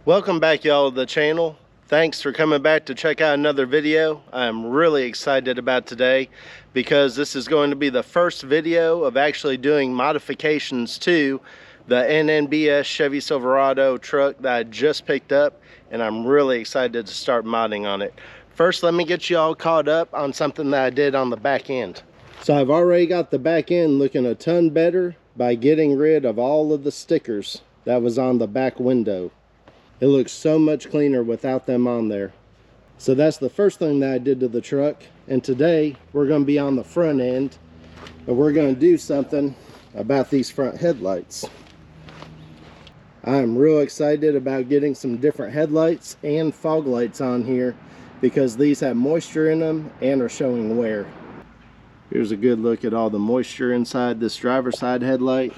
Welcome back, y'all, to the channel. Thanks for coming back to check out another video. I'm really excited about today because this is going to be the first video of actually doing modifications to the NNBS Chevy Silverado truck that I just picked up, and I'm really excited to start modding on it. First, let me get you all caught up on something that I did on the back end. So I've already got the back end looking a ton better by getting rid of all of the stickers that was on the back window. It looks so much cleaner without them on there. So that's the first thing that I did to the truck. And today we're going to be on the front end and we're going to do something about these front headlights. I'm real excited about getting some different headlights and fog lights on here because these have moisture in them and are showing wear. Here's a good look at all the moisture inside this driver's side headlight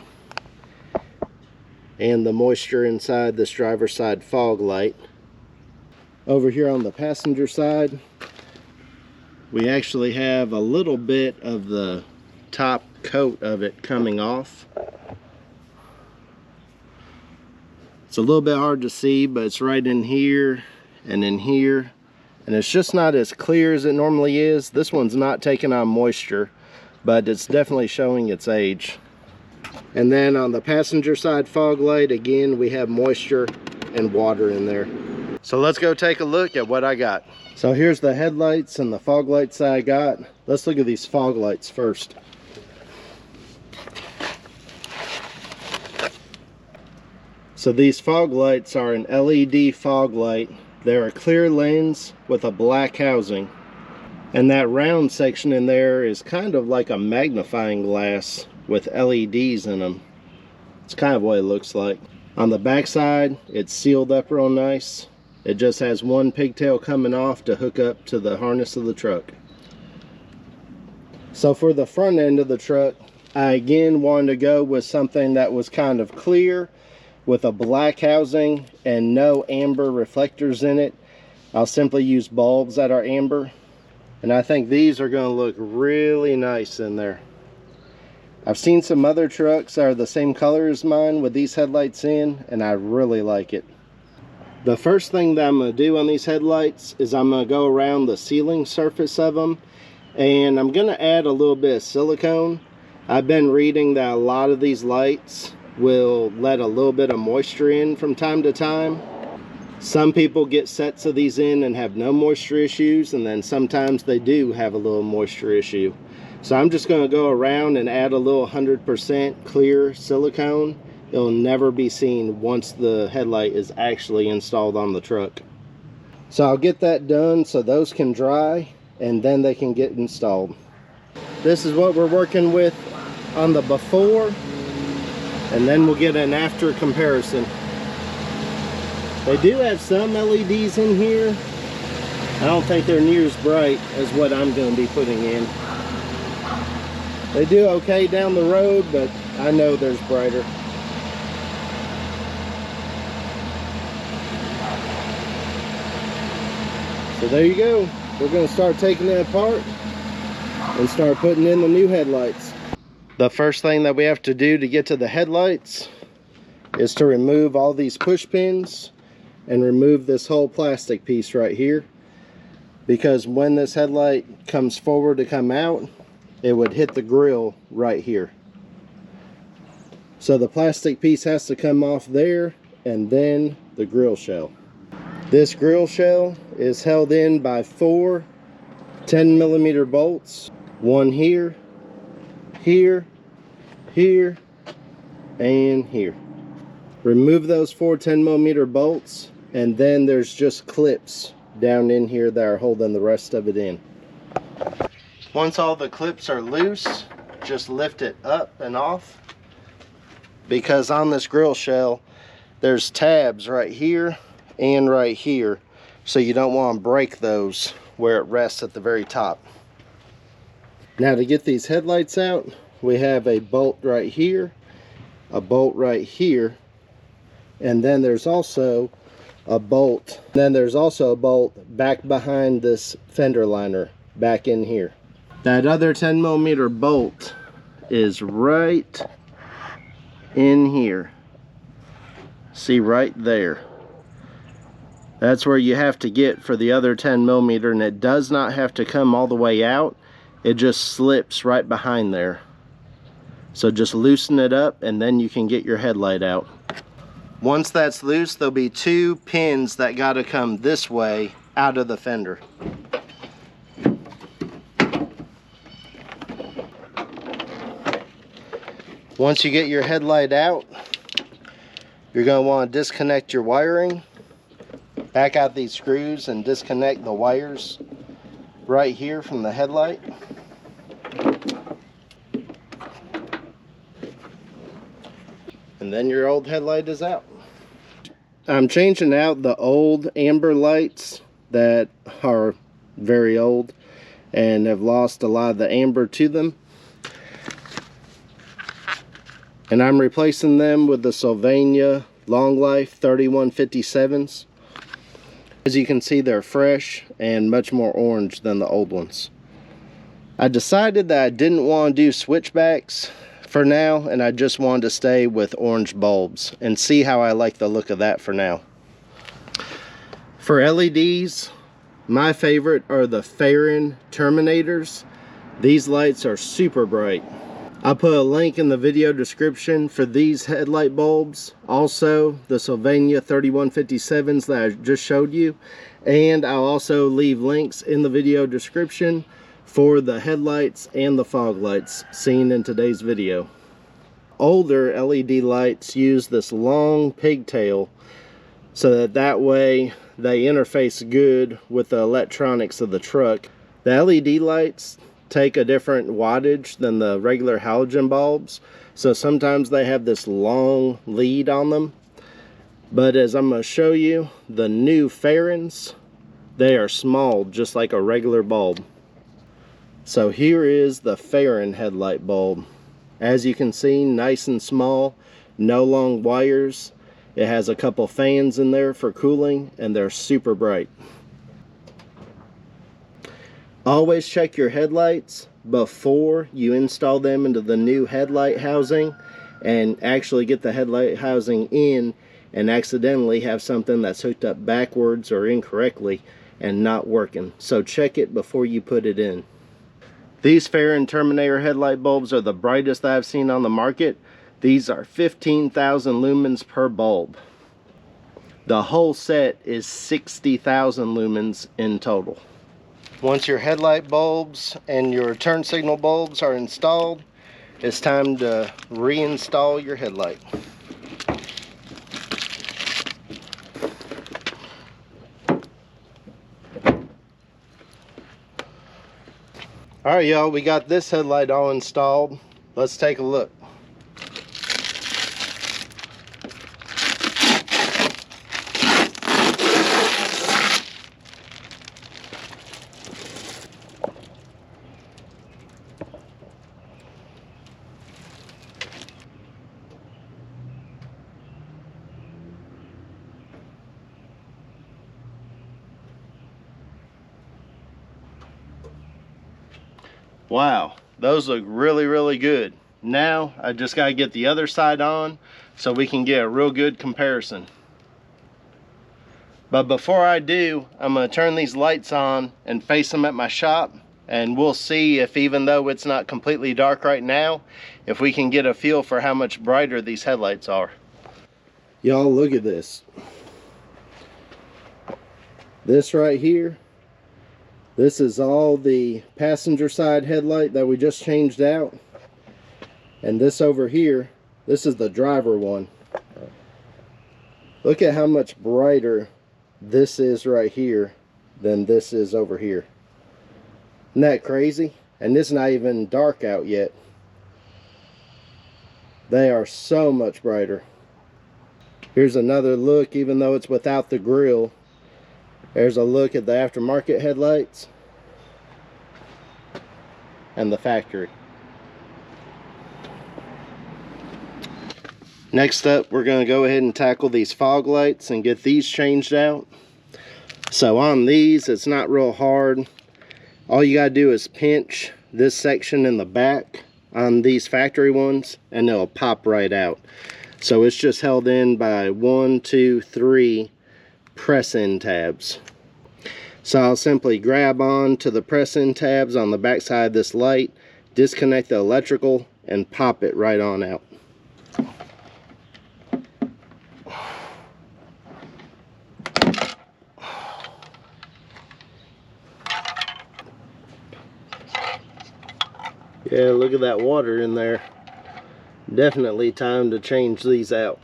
and the moisture inside this driver's side fog light. Over here on the passenger side, we actually have a little bit of the top coat of it coming off. It's a little bit hard to see, but it's right in here and in here. And it's just not as clear as it normally is. This one's not taking on moisture, but it's definitely showing its age. And then on the passenger side fog light, again, we have moisture and water in there. So let's go take a look at what I got. So here's the headlights and the fog lights that I got. Let's look at these fog lights first. So these fog lights are an LED fog light. They're a clear lens with a black housing. And that round section in there is kind of like a magnifying glass with LEDs in them. It's kind of what it looks like. On the back side, it's sealed up real nice. It just has one pigtail coming off to hook up to the harness of the truck. So for the front end of the truck, I again wanted to go with something that was kind of clear with a black housing and no amber reflectors in it. I'll simply use bulbs that are amber, and I think these are going to look really nice in there. I've seen some other trucks that are the same color as mine with these headlights in, and I really like it. The first thing that I'm going to do on these headlights is I'm going to go around the sealing surface of them, and I'm going to add a little bit of silicone. I've been reading that a lot of these lights will let a little bit of moisture in from time to time. Some people get sets of these in and have no moisture issues, and then sometimes they do have a little moisture issue. So I'm just going to go around and add a little 100% clear silicone. It'll never be seen once the headlight is actually installed on the truck. So I'll get that done so those can dry and then they can get installed. This is what we're working with on the before, and then we'll get an after comparison. They do have some LEDs in here. I don't think they're near as bright as what I'm going to be putting in. They do okay down the road, but I know there's brighter. So there you go. We're going to start taking it apart and start putting in the new headlights. The first thing that we have to do to get to the headlights is to remove all these push pins and remove this whole plastic piece right here, because when this headlight comes forward to come out, it would hit the grill right here. So the plastic piece has to come off there, and then the grill shell. This grill shell is held in by 4 10mm bolts. One here, here, here, and here. Remove those 4 10mm bolts, and then there's just clips down in here that are holding the rest of it in. Once all the clips are loose, just lift it up and off, because on this grill shell there's tabs right here and right here, so you don't want to break those where it rests at the very top. Now to get these headlights out, we have a bolt right here, a bolt right here, and then there's also a bolt. Then there's also a bolt back behind this fender liner back in here. That other 10mm bolt is right in here. See right there. That's where you have to get for the other 10mm, and it does not have to come all the way out. It just slips right behind there. So just loosen it up and then you can get your headlight out. Once that's loose, there'll be 2 pins that gotta come this way out of the fender. Once you get your headlight out, you're going to want to disconnect your wiring. Back out these screws and disconnect the wires right here from the headlight. And then your old headlight is out. I'm changing out the old amber lights that are very old and have lost a lot of the amber to them. And I'm replacing them with the Sylvania Long Life 3157s. As you can see, they're fresh and much more orange than the old ones. I decided that I didn't want to do switchbacks for now, and I just wanted to stay with orange bulbs and see how I like the look of that for now. For LEDs, my favorite are the Fahren Terminators. These lights are super bright. I'll put a link in the video description for these headlight bulbs, also the Sylvania 3157s that I just showed you, and I'll also leave links in the video description for the headlights and the fog lights seen in today's video. Older LED lights use this long pigtail so that way they interface good with the electronics of the truck. The LED lights take a different wattage than the regular halogen bulbs, so sometimes they have this long lead on them. But as I'm going to show you, the new Fahrens, they are small just like a regular bulb. So here is the Fahren headlight bulb. As you can see, nice and small, no long wires. It has a couple fans in there for cooling, and they're super bright. Always check your headlights before you install them into the new headlight housing, and actually get the headlight housing in and accidentally have something that's hooked up backwards or incorrectly and not working. So check it before you put it in. These Fahren Terminator headlight bulbs are the brightest that I've seen on the market. These are 15,000 lumens per bulb. The whole set is 60,000 lumens in total. Once your headlight bulbs and your turn signal bulbs are installed, it's time to reinstall your headlight. Alright y'all, we got this headlight all installed. Let's take a look. Wow, those look really, really good. Now I just gotta get the other side on so we can get a real good comparison. But before I do, I'm gonna turn these lights on and face them at my shop, and we'll see if, even though it's not completely dark right now, if we can get a feel for how much brighter these headlights are. Y'all, look at this. This right here, this is all the passenger side headlight that we just changed out. And this over here, this is the driver one. Look at how much brighter this is right here than this is over here. Isn't that crazy? And it's not even dark out yet. They are so much brighter. Here's another look, even though it's without the grill. There's a look at the aftermarket headlights and the factory. Next up, we're going to go ahead and tackle these fog lights and get these changed out. So on these, it's not real hard. All you got to do is pinch this section in the back on these factory ones and it'll pop right out. So it's just held in by 1, 2, 3 press-in tabs. So I'll simply grab on to the press-in tabs on the back side of this light, disconnect the electrical, and pop it right on out. Yeah, look at that water in there. Definitely time to change these out.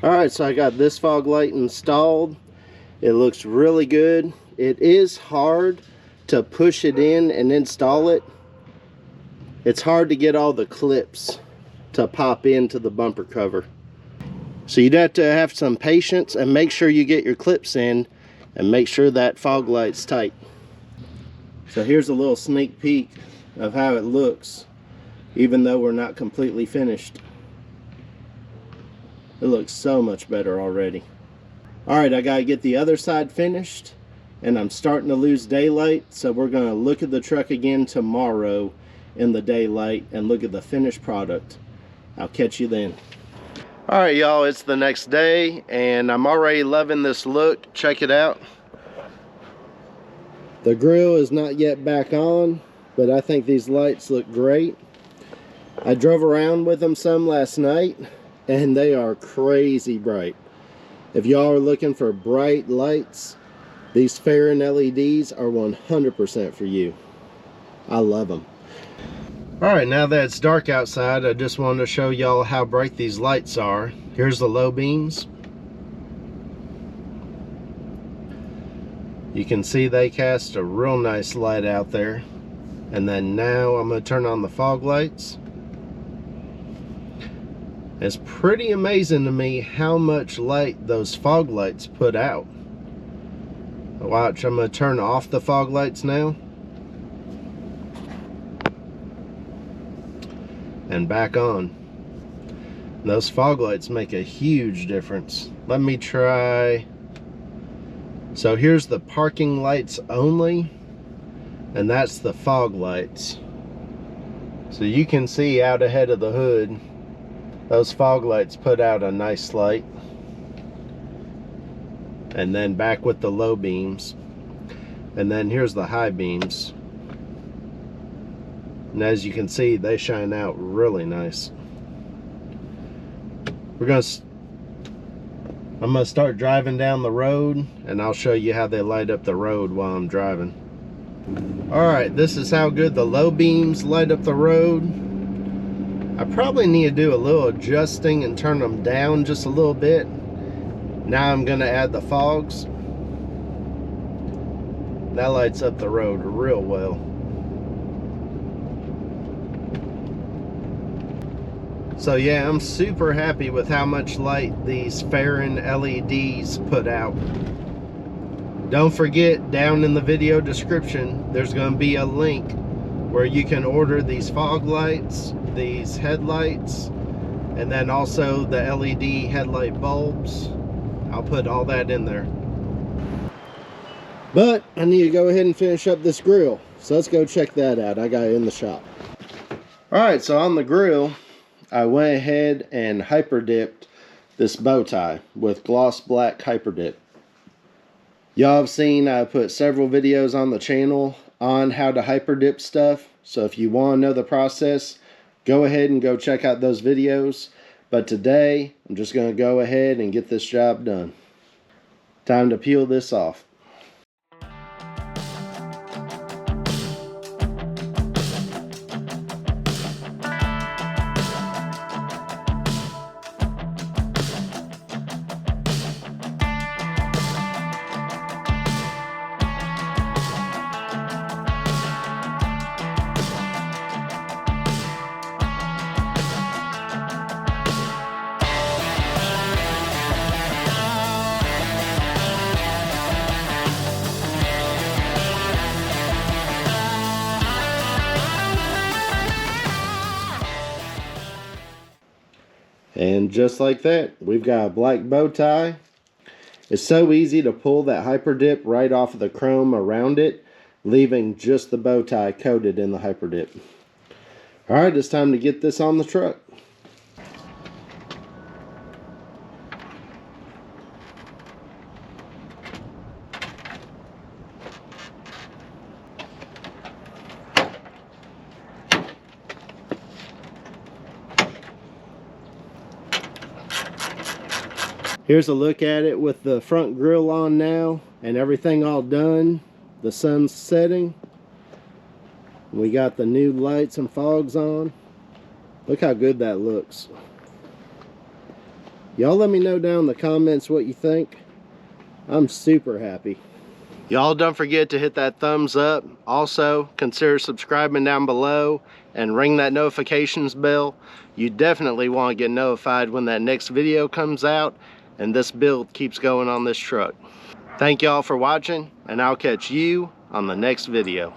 Alright, so I got this fog light installed. It looks really good. It is hard to push it in and install it. It's hard to get all the clips to pop into the bumper cover. So you'd have to have some patience and make sure you get your clips in and make sure that fog light's tight. So here's a little sneak peek of how it looks, even though we're not completely finished. It looks so much better already. Alright, I gotta get the other side finished, and I'm starting to lose daylight, so we're gonna look at the truck again tomorrow in the daylight and look at the finished product. I'll catch you then. Alright y'all, it's the next day and I'm already loving this look. Check it out. The grill is not yet back on, but I think these lights look great. I drove around with them some last night and they are crazy bright. If y'all are looking for bright lights, these Fahren LEDs are 100% for you. I love them. Alright, now that it's dark outside, I just wanted to show y'all how bright these lights are. Here's the low beams. You can see they cast a real nice light out there. And then now I'm going to turn on the fog lights. It's pretty amazing to me how much light those fog lights put out. Watch, I'm going to turn off the fog lights now. And back on. Those fog lights make a huge difference. Let me try. So here's the parking lights only, and that's the fog lights. So you can see out ahead of the hood, those fog lights put out a nice light. And then back with the low beams. And then here's the high beams. And as you can see, they shine out really nice. I'm gonna start driving down the road and I'll show you how they light up the road while I'm driving. Alright, this is how good the low beams light up the road. I probably need to do a little adjusting and turn them down just a little bit. Now I'm gonna add the fogs. That lights up the road real well. So yeah, I'm super happy with how much light these Fahren LEDs put out. Don't forget, down in the video description, there's going to be a link where you can order these fog lights, these headlights, and then also the LED headlight bulbs. I'll put all that in there. But I need to go ahead and finish up this grill. So let's go check that out. I got it in the shop. Alright, so on the grill, I went ahead and hyper dipped this bow tie with gloss black hyper dip. Y'all have seen I put several videos on the channel on how to hyper dip stuff. So if you want to know the process, go ahead and go check out those videos. But today, I'm just going to go ahead and get this job done. Time to peel this off. And just like that, we've got a black bow tie. It's so easy to pull that hyper dip right off of the chrome around it. leaving just the bow tie coated in the hyper dip. Alright, it's time to get this on the truck. Here's a look at it with the front grille on now and everything all done. The sun's setting. We got the new lights and fogs on. Look how good that looks. Y'all let me know down in the comments what you think. I'm super happy. Y'all don't forget to hit that thumbs up. Also, consider subscribing down below and ring that notifications bell. You definitely want to get notified when that next video comes out and this build keeps going on this truck. Thank y'all for watching, and I'll catch you on the next video.